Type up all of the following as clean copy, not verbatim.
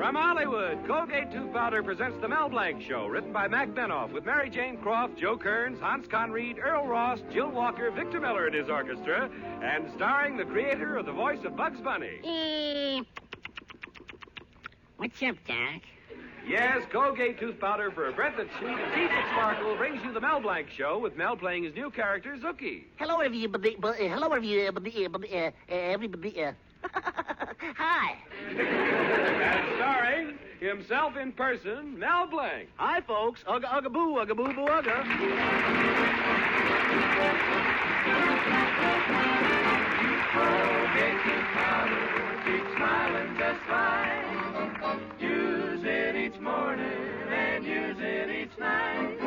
From Hollywood, Colgate Tooth Powder presents The Mel Blanc Show, written by Mac Benoff, with Mary Jane Croft, Joe Kearns, Hans Conried, Earl Ross, Jill Walker, Victor Miller and his orchestra, and starring the creator of the voice of Bugs Bunny. What's up, Doc? Yes, Colgate Tooth Powder for a breath that's sweet and teeth that sparkle brings you The Mel Blanc Show, with Mel playing his new character, Zookie. Hello, everybody. Everybody. Hi. And starring himself in person, Mel Blanc. Hi, folks. Ugga, ugga, boo, ugga, boo, boo, ugga. Colgate Tooth Powder, keep smiling just fine. Use it each morning and use it each night.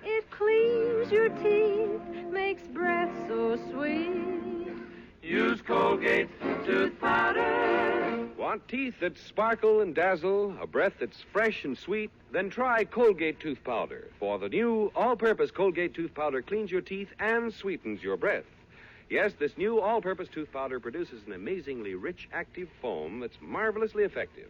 It cleans your teeth, makes breath so sweet. Use Colgate Tooth Powder. Want teeth that sparkle and dazzle, a breath that's fresh and sweet? Then try Colgate Tooth Powder. For the new all-purpose Colgate Tooth Powder cleans your teeth and sweetens your breath. Yes, this new all-purpose tooth powder produces an amazingly rich, active foam that's marvelously effective.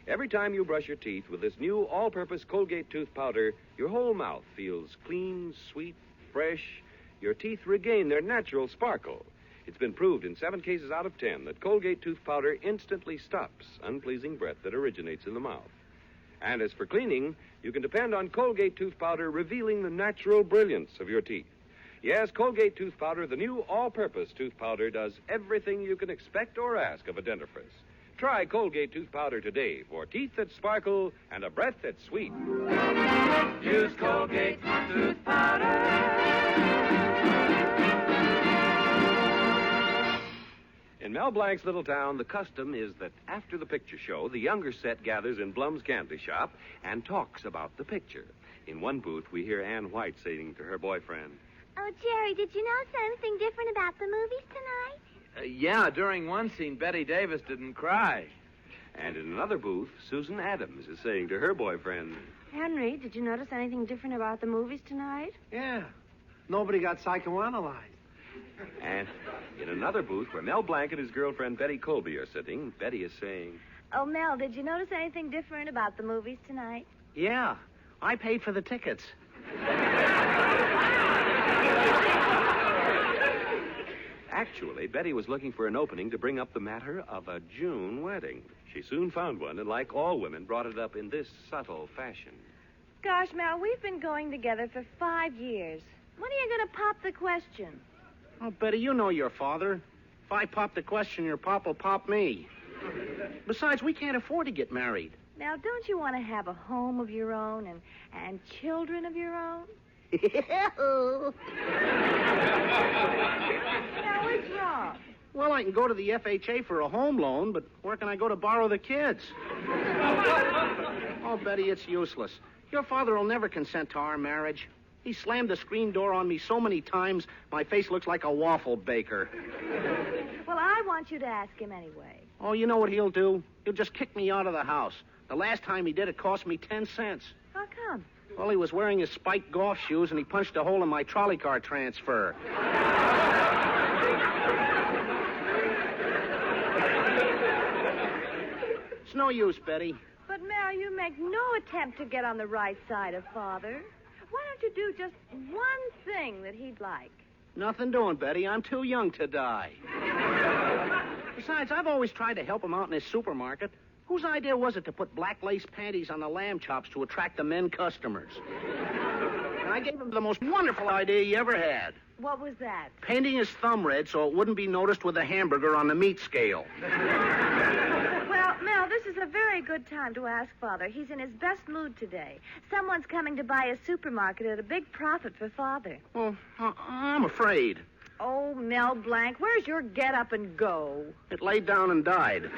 Every time you brush your teeth with this new all-purpose Colgate Tooth Powder, your whole mouth feels clean, sweet, fresh. Your teeth regain their natural sparkle. It's been proved in 7 cases out of 10 that Colgate Tooth Powder instantly stops unpleasing breath that originates in the mouth. And as for cleaning, you can depend on Colgate Tooth Powder revealing the natural brilliance of your teeth. Yes, Colgate Tooth Powder, the new all-purpose tooth powder, does everything you can expect or ask of a dentifrice. Try Colgate Tooth Powder today for teeth that sparkle and a breath that's sweet. Use Colgate Tooth Powder. In Mel Blanc's little town, the custom is that after the picture show, the younger set gathers in Blum's candy shop and talks about the picture. In one booth, we hear Ann White saying to her boyfriend, "Oh, Jerry, did you notice anything different about the movies tonight?" Yeah, during one scene, Betty Davis didn't cry. And in another booth, Susan Adams is saying to her boyfriend, Henry, did you notice anything different about the movies tonight? Yeah. Nobody got psychoanalyzed. And in another booth where Mel Blanc and his girlfriend Betty Colby are sitting, Betty is saying, Oh, Mel, did you notice anything different about the movies tonight? Yeah. I paid for the tickets. Actually, Betty was looking for an opening to bring up the matter of a June wedding. She soon found one, and like all women, brought it up in this subtle fashion. Gosh, Mel, we've been going together for 5 years. When are you going to pop the question? Oh, Betty, you know your father. If I pop the question, your pop will pop me. Besides, we can't afford to get married. Now, don't you want to have a home of your own and children of your own? Now, what's wrong? Well, I can go to the FHA for a home loan, but where can I go to borrow the kids? Oh, Betty, it's useless. Your father will never consent to our marriage. He slammed the screen door on me so many times, my face looks like a waffle baker. Well, I want you to ask him anyway. Oh, you know what he'll do? He'll just kick me out of the house. The last time he did, it cost me 10 cents. How come? Well, he was wearing his spiked golf shoes, and he punched a hole in my trolley car transfer. It's no use, Betty. But, Mel, you make no attempt to get on the right side of Father. Why don't you do just one thing that he'd like? Nothing doing, Betty. I'm too young to die. Besides, I've always tried to help him out in his supermarket. Whose idea was it to put black lace panties on the lamb chops to attract the men customers? And I gave him the most wonderful idea he ever had. What was that? Painting his thumb red so it wouldn't be noticed with a hamburger on the meat scale. Well, Mel, this is a very good time to ask Father. He's in his best mood today. Someone's coming to buy a supermarket at a big profit for Father. Well, I'm afraid. Oh, Mel Blanc, where's your get up and go? It laid down and died.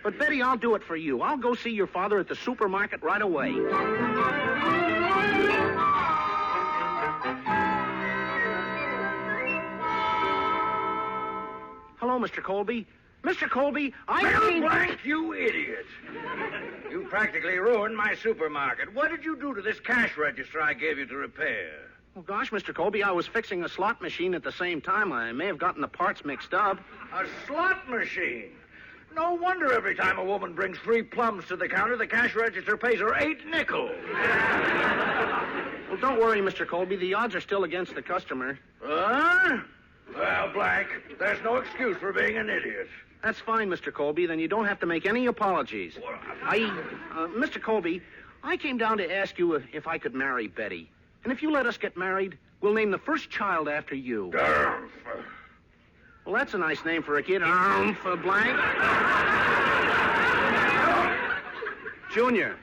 But, Betty, I'll do it for you. I'll go see your father at the supermarket right away. Hello, Mr. Colby. Mr. Colby, Mel Blanc, you idiot. You practically ruined my supermarket. What did you do to this cash register I gave you to repair? Oh, gosh, Mr. Colby, I was fixing a slot machine at the same time. I may have gotten the parts mixed up. A slot machine? No wonder every time a woman brings 3 plums to the counter, the cash register pays her 8 nickels. Well, don't worry, Mr. Colby. The odds are still against the customer. Huh? Well, Blank, there's no excuse for being an idiot. That's fine, Mr. Colby. Then you don't have to make any apologies. Mr. Colby, I came down to ask you if I could marry Betty. And if you let us get married, we'll name the first child after you. Well, that's a nice name for a kid. For Blank. Junior.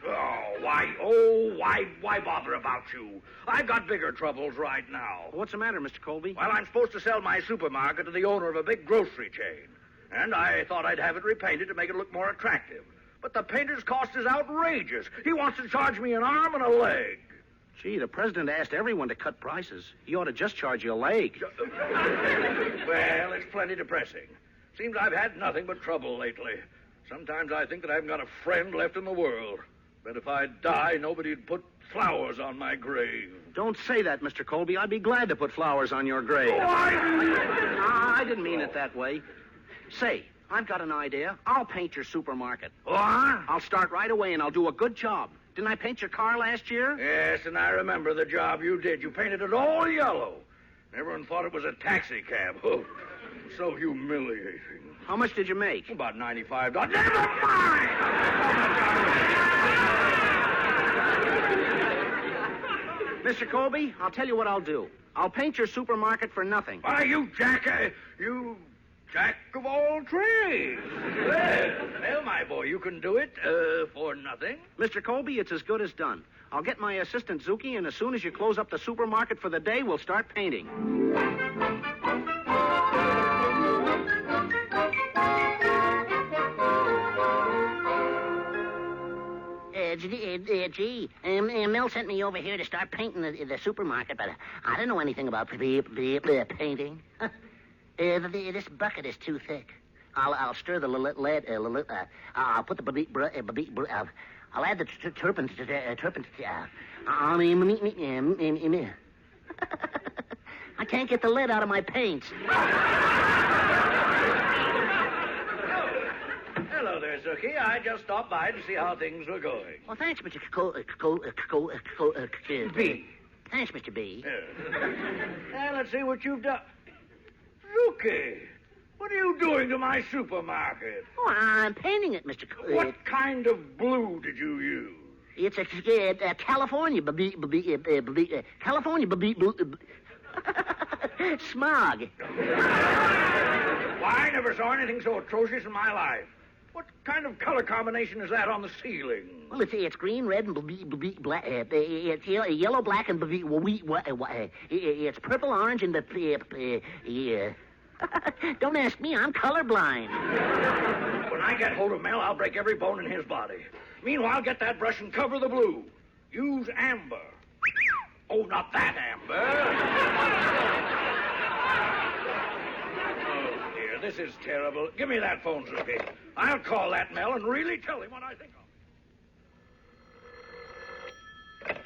Why bother about you? I've got bigger troubles right now. What's the matter, Mr. Colby? Well, I'm supposed to sell my supermarket to the owner of a big grocery chain. And I thought I'd have it repainted to make it look more attractive. But the painter's cost is outrageous. He wants to charge me an arm and a leg. Gee, the president asked everyone to cut prices. He ought to just charge you a leg. Well, it's plenty depressing. Seems I've had nothing but trouble lately. Sometimes I think that I haven't got a friend left in the world. But if I die, nobody'd put flowers on my grave. Don't say that, Mr. Colby. I'd be glad to put flowers on your grave. I didn't mean it that way. Say, I've got an idea. I'll paint your supermarket. What? I'll start right away, and I'll do a good job. Didn't I paint your car last year? Yes, and I remember the job you did. You painted it all yellow. Everyone thought it was a taxi cab. Oh, so humiliating. How much did you make? About $95. Never mind! Mr. Colby, I'll tell you what I'll do. I'll paint your supermarket for nothing. Why, you jack of all trades. Well, my boy, you can do it for nothing. Mr. Colby, it's as good as done. I'll get my assistant Zuki, and as soon as you close up the supermarket for the day, we'll start painting. Mel sent me over here to start painting the supermarket, but I don't know anything about painting. This bucket is too thick. I'll stir the lead. I'll put the I'll add the turpentine. I can't get the lead out of my paints. Hello there, Zuki. I just stopped by to see how things were going. Well, thanks, Mr. B. Thanks, Mr. B. Now, let's see what you've done. Zuki, what are you doing to my supermarket? Oh, I'm painting it, Mr. What kind of blue did you use? It's a California California smog. Why, I never saw anything so atrocious in my life. What kind of color combination is that on the ceiling? Well, it's green, red, and black. It's yellow, black, and it's purple, orange, and Don't ask me. I'm colorblind. When I get hold of Mel, I'll break every bone in his body. Meanwhile, get that brush and cover the blue. Use amber. Oh, not that amber. Oh, dear, this is terrible. Give me that phone, Zuki. I'll call that Mel and really tell him what I think of.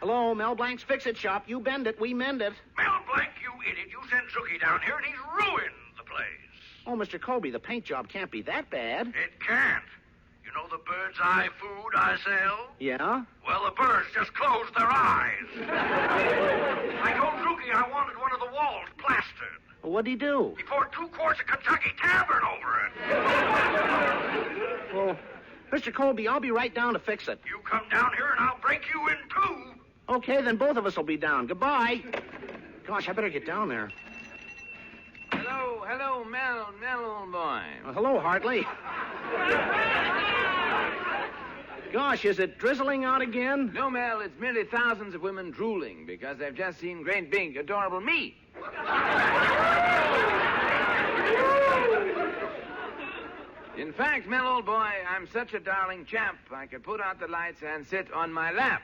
Hello, Mel Blanc's Fix-It Shop. You bend it, we mend it. Mel Blanc, you idiot. You sent Zuki down here and he's ruined the place. Oh, Mr. Colby, the paint job can't be that bad. It can't. You know the bird's eye food I sell? Yeah? Well, the birds just closed their eyes. I told Zuki I wanted one of the walls plastered. Well, what'd he do? He poured 2 quarts of Kentucky Tavern over it. Well, Mr. Colby, I'll be right down to fix it. You come down here and I'll break you in 2. Okay, then both of us will be down. Goodbye. Gosh, I better get down there. Hello, Mel, old boy. Hello, Hartley. Gosh, is it drizzling out again? No, Mel, it's merely thousands of women drooling because they've just seen great, big, adorable me. In fact, Mel, old boy, I'm such a darling chap, I could put out the lights and sit on my lap.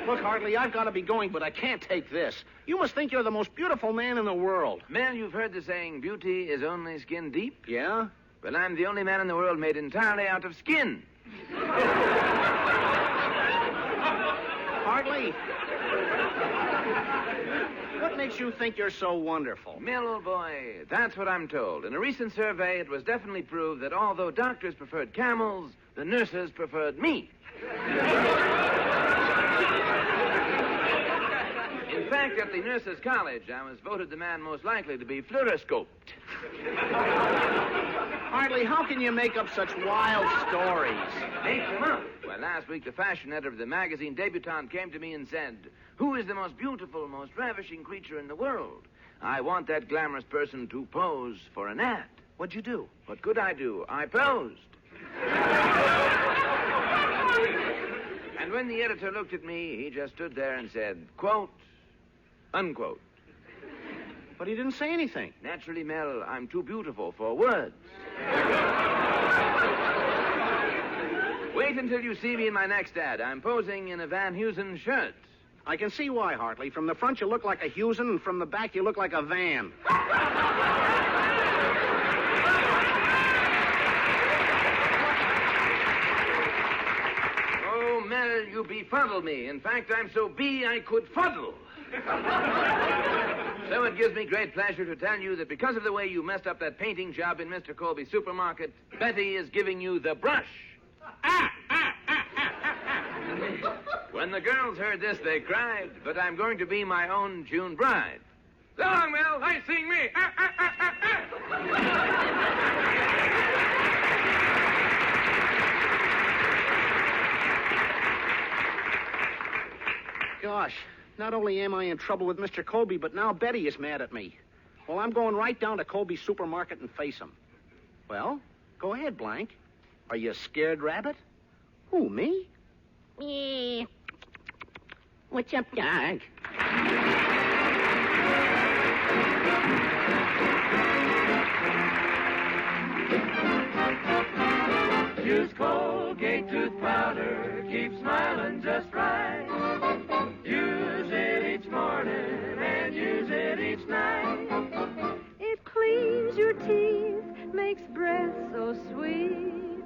Look, Hartley, I've got to be going, but I can't take this. You must think you're the most beautiful man in the world. Mel, you've heard the saying, beauty is only skin deep? Yeah? Well, I'm the only man in the world made entirely out of skin. Hartley. What makes you think you're so wonderful? Mel, old boy, that's what I'm told. In a recent survey, it was definitely proved that although doctors preferred camels, the nurses preferred me. In fact, at the nurses' college, I was voted the man most likely to be fluoroscoped. Hartley, how can you make up such wild stories? Make them up. Well, last week, the fashion editor of the magazine Debutante came to me and said, "Who is the most beautiful, most ravishing creature in the world? I want that glamorous person to pose for an ad." What'd you do? What could I do? I posed. And when the editor looked at me, he just stood there and said, quote, unquote. But he didn't say anything. Naturally, Mel, I'm too beautiful for words. Wait until you see me in my next ad. I'm posing in a Van Heusen shirt. I can see why, Hartley. From the front, you look like a Heusen, and from the back, you look like a van. Oh, Mel, you befuddle me. In fact, I'm so I could fuddle. So it gives me great pleasure to tell you that because of the way you messed up that painting job in Mr. Colby's supermarket, Betty is giving you the brush. When the girls heard this, they cried, but I'm going to be my own June bride. So long, Mel. Nice seeing me. Gosh, not only am I in trouble with Mr. Colby, but now Betty is mad at me. Well, I'm going right down to Colby's supermarket and face him. Well, go ahead, Blank. Are you a scared rabbit? Who, me? Me. What's up, dog? Use Colgate tooth powder, keep smiling just right. Use it each morning and use it each night. It cleans your teeth, makes breath so sweet.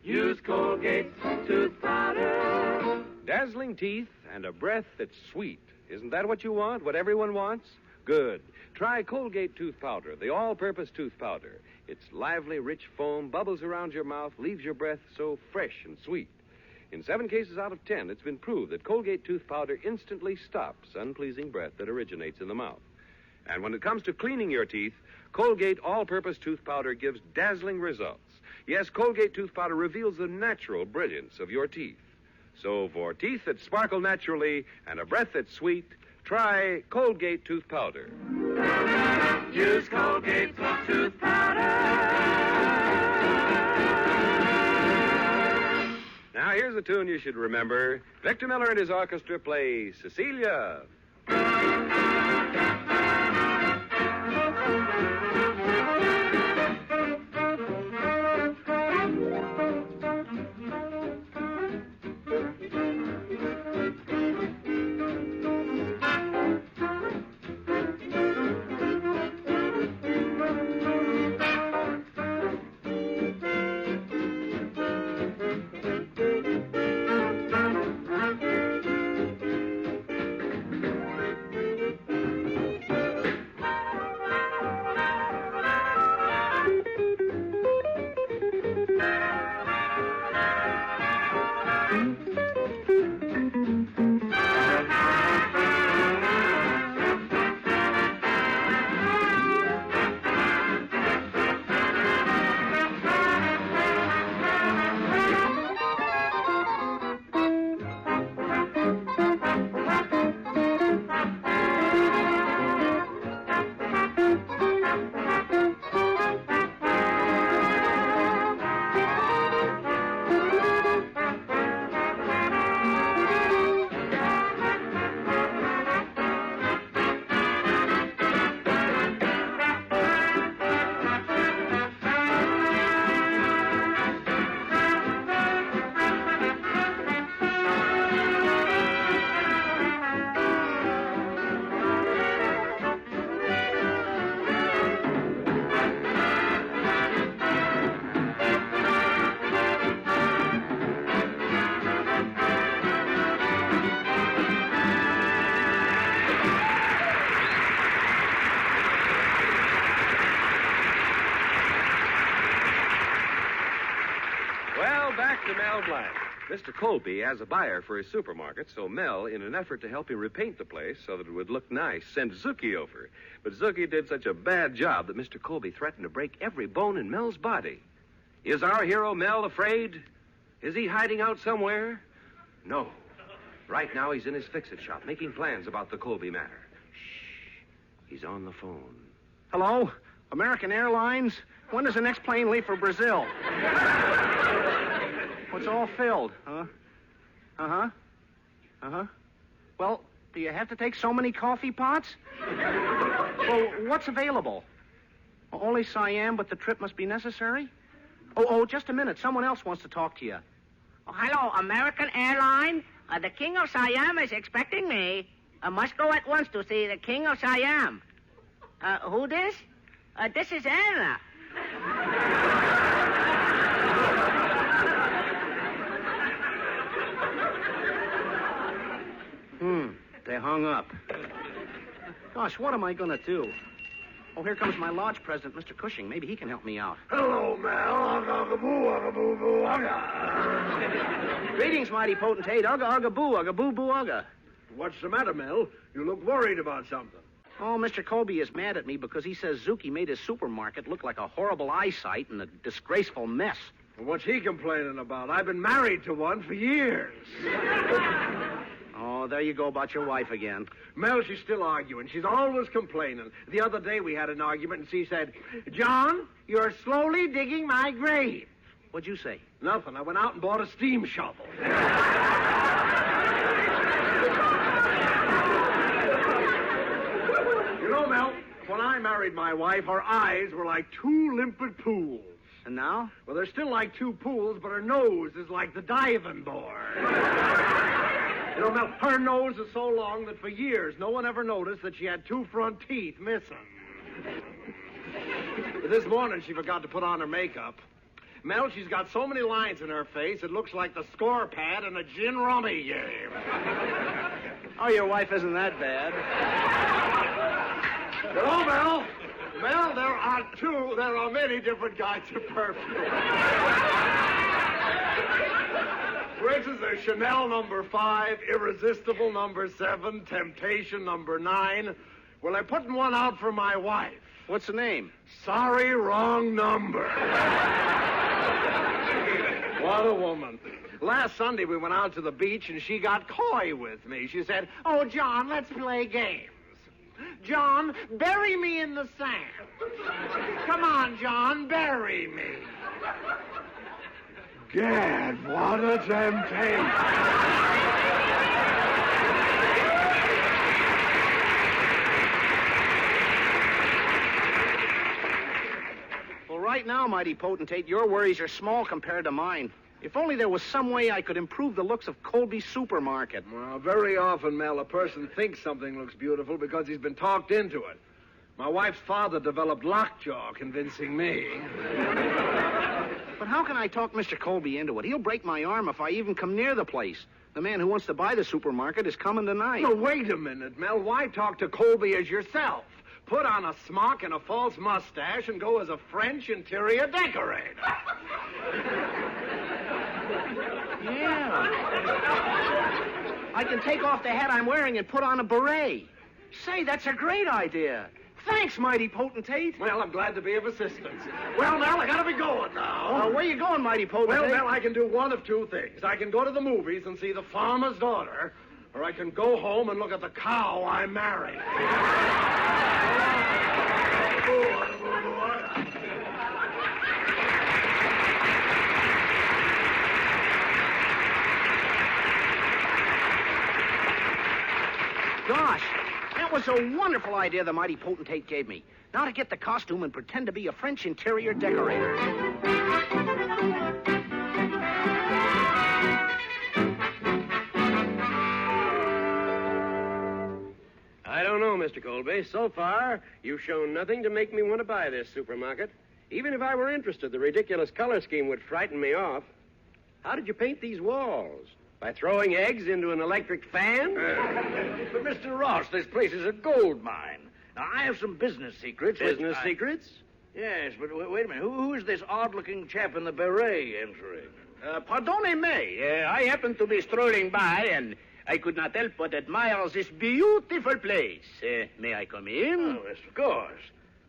Use Colgate tooth powder. Dazzling teeth and a breath that's sweet. Isn't that what you want? What everyone wants? Good. Try Colgate tooth powder, the all-purpose tooth powder. Its lively, rich foam bubbles around your mouth, leaves your breath so fresh and sweet. In 7 cases out of 10, it's been proved that Colgate tooth powder instantly stops unpleasing breath that originates in the mouth. And when it comes to cleaning your teeth, Colgate all-purpose tooth powder gives dazzling results. Yes, Colgate tooth powder reveals the natural brilliance of your teeth. So for teeth that sparkle naturally and a breath that's sweet, try Colgate tooth powder. Use Colgate tooth powder. Now here's a tune you should remember. Victor Miller and his orchestra play Cecilia. Mr. Colby has a buyer for his supermarket, so Mel, in an effort to help him repaint the place so that it would look nice, sent Zookie over. But Zookie did such a bad job that Mr. Colby threatened to break every bone in Mel's body. Is our hero Mel afraid? Is he hiding out somewhere? No. Right now he's in his fix-it shop making plans about the Colby matter. Shh. He's on the phone. Hello? American Airlines? When does the next plane leave for Brazil? It's all filled, huh? Uh-huh. Uh-huh. Well, do you have to take so many coffee pots? Well, what's available? Only Siam, but the trip must be necessary? Oh, just a minute. Someone else wants to talk to you. Oh, hello, American Airline. The King of Siam is expecting me. I must go at once to see the King of Siam. Who this? This is Anna. They hung up. Gosh, what am I going to do? Oh, here comes my lodge president, Mr. Cushing. Maybe he can help me out. Hello, Mel. Ugga-boo-boo-ugga. Greetings, mighty potentate. Ugga-ugga-boo, ugga-boo-boo-ugga. What's the matter, Mel? You look worried about something. Oh, Mr. Colby is mad at me because he says Zookie made his supermarket look like a horrible eyesight and a disgraceful mess. Well, what's he complaining about? I've been married to one for years. Oh, there you go about your wife again. Mel, she's still arguing. She's always complaining. The other day we had an argument, and she said, John, you're slowly digging my grave. What'd you say? Nothing. I went out and bought a steam shovel. You know, Mel, when I married my wife, her eyes were like two limpid pools. And now? Well, they're still like two pools, but her nose is like the diving board. You know, Mel, her nose is so long that for years no one ever noticed that she had two front teeth missing. But this morning she forgot to put on her makeup. Mel, she's got so many lines in her face it looks like the score pad in a gin rummy game. Oh, your wife isn't that bad. Hello, Mel. Mel, there are many different kinds of perfume. For instance, there's Chanel number 5, Irresistible number 7, Temptation number 9. Well, I'm putting one out for my wife. What's the name? Sorry, wrong number. What a woman. Last Sunday we went out to the beach and she got coy with me. She said, "Oh, John, let's play games. John, bury me in the sand. Come on, John, bury me." Gad, what a temptation. Well, right now, mighty potentate, your worries are small compared to mine. If only there was some way I could improve the looks of Colby's supermarket. Well, very often, Mel, a person thinks something looks beautiful because he's been talked into it. My wife's father developed lockjaw, convincing me. But how can I talk Mr. Colby into it? He'll break my arm if I even come near the place. The man who wants to buy the supermarket is coming tonight. No, wait a minute, Mel. Why talk to Colby as yourself? Put on a smock and a false mustache and go as a French interior decorator. Yeah. I can take off the hat I'm wearing and put on a beret. Say, that's a great idea. Thanks, mighty potentate. Well, I'm glad to be of assistance. Well, Mel, I gotta be going now. Where you going, mighty potentate? Well, Mel, I can do one of two things. I can go to the movies and see The Farmer's Daughter, or I can go home and look at the cow I married. Gosh, that was a wonderful idea the mighty potentate gave me. Now to get the costume and pretend to be a French interior decorator. I don't know, Mr. Colby. So far, you've shown nothing to make me want to buy this supermarket. Even if I were interested, the ridiculous color scheme would frighten me off. How did you paint these walls? By throwing eggs into an electric fan? But, Mr. Ross, this place is a gold mine. Now, I have some business secrets. Secrets? Yes, but wait a minute. Who is this odd-looking chap in the beret entering? Pardonnez-me. I happened to be strolling by, and I could not help but admire this beautiful place. May I come in? Oh, yes, of course.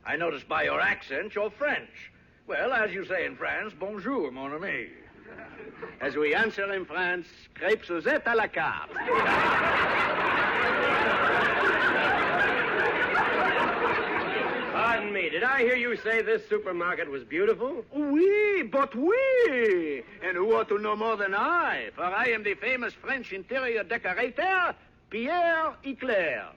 I noticed by your accent you're French. Well, as you say in France, bonjour, mon ami. As we answer in France, crêpes Suzette à la carte. Pardon me, did I hear you say this supermarket was beautiful? Oui, but oui. And who ought to know more than I? For I am the famous French interior decorator, Pierre Eclair.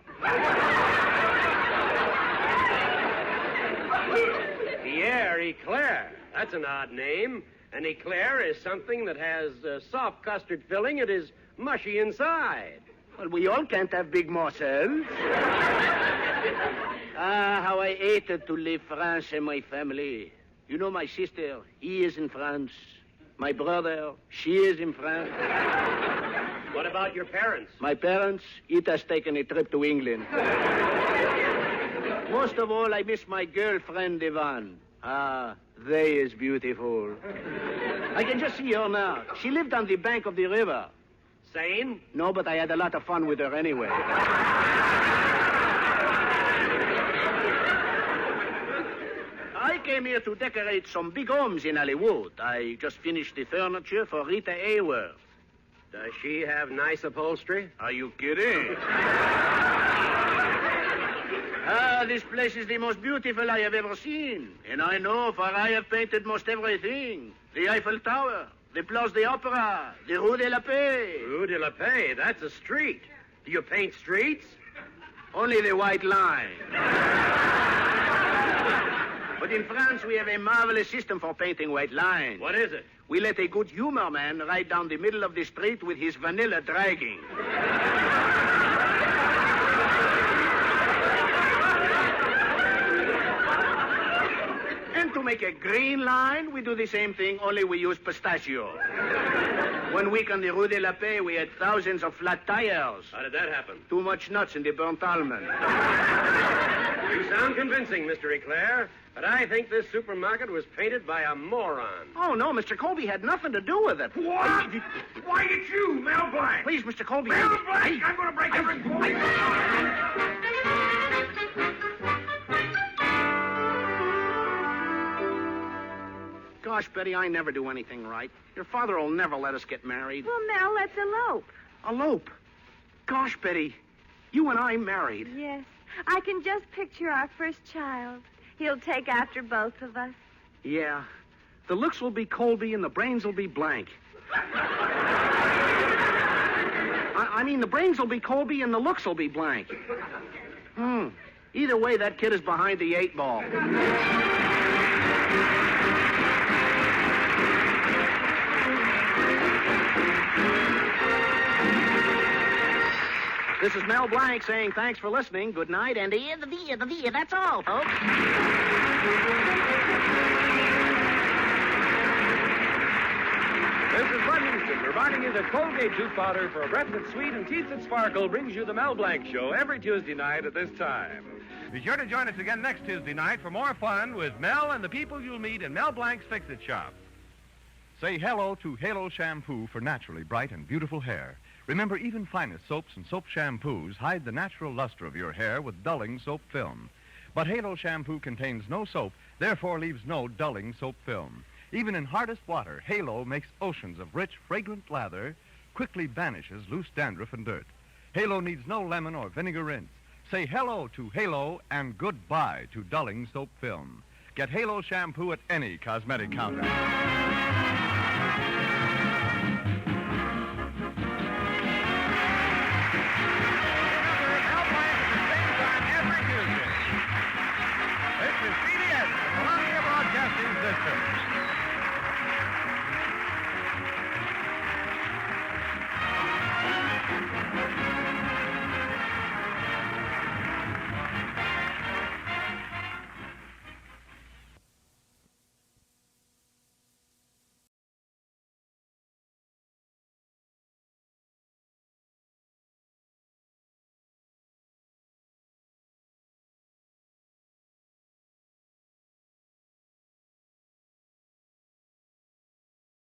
Pierre Eclair. That's an odd name. An eclair is something that has soft custard filling and is mushy inside. Well, we all can't have big morsels. Ah, how I hated to leave France and my family. You know, my sister, he is in France. My brother, she is in France. What about your parents? My parents, it has taken a trip to England. Most of all, I miss my girlfriend, Yvonne. Ah, they is beautiful. I can just see her now. She lived on the bank of the river. Sane? No, but I had a lot of fun with her anyway. I came here to decorate some big homes in Hollywood. I just finished the furniture for Rita Hayworth. Does she have nice upholstery? Are you kidding? This place is the most beautiful I have ever seen. And I know, for I have painted most everything. The Eiffel Tower, the Place de Opera, the Rue de la Paix. Rue de la Paix, that's a street. Do you paint streets? Only the white line. But in France, we have a marvelous system for painting white lines. What is it? We let a good humor man ride down the middle of the street with his vanilla dragging. And to make a green line, we do the same thing, only we use pistachio. 1 week on the Rue de la Paix, we had thousands of flat tires. How did that happen? Too much nuts in the burnt almond. You sound convincing, Mr. Eclair, but I think this supermarket was painted by a moron. Oh, no, Mr. Colby had nothing to do with it. What? Why, it's you, Mel Blanc. Please, Mr. Colby. Mel Blanc, I'm going to break every bone. Gosh, Betty, I never do anything right. Your father will never let us get married. Well, Mel, let's elope. Elope? Gosh, Betty, you and I married. Yes. I can just picture our first child. He'll take after both of us. Yeah. The looks will be Colby and the brains will be Blank. I mean, the brains will be Colby and the looks will be Blank. Either way, that kid is behind the 8 ball. This is Mel Blanc saying thanks for listening. Good night, and that's all, folks. This is Livingston reminding you that Colgate tooth powder for a breath that's sweet and teeth that sparkle brings you the Mel Blanc Show every Tuesday night at this time. Be sure to join us again next Tuesday night for more fun with Mel and the people you'll meet in Mel Blanc's Fix-It Shop. Say hello to Halo Shampoo for naturally bright and beautiful hair. Remember, even finest soaps and soap shampoos hide the natural luster of your hair with dulling soap film. But Halo Shampoo contains no soap, therefore leaves no dulling soap film. Even in hardest water, Halo makes oceans of rich, fragrant lather, quickly banishes loose dandruff and dirt. Halo needs no lemon or vinegar rinse. Say hello to Halo and goodbye to dulling soap film. Get Halo Shampoo at any cosmetic counter. This is CBS, the Columbia Broadcasting System.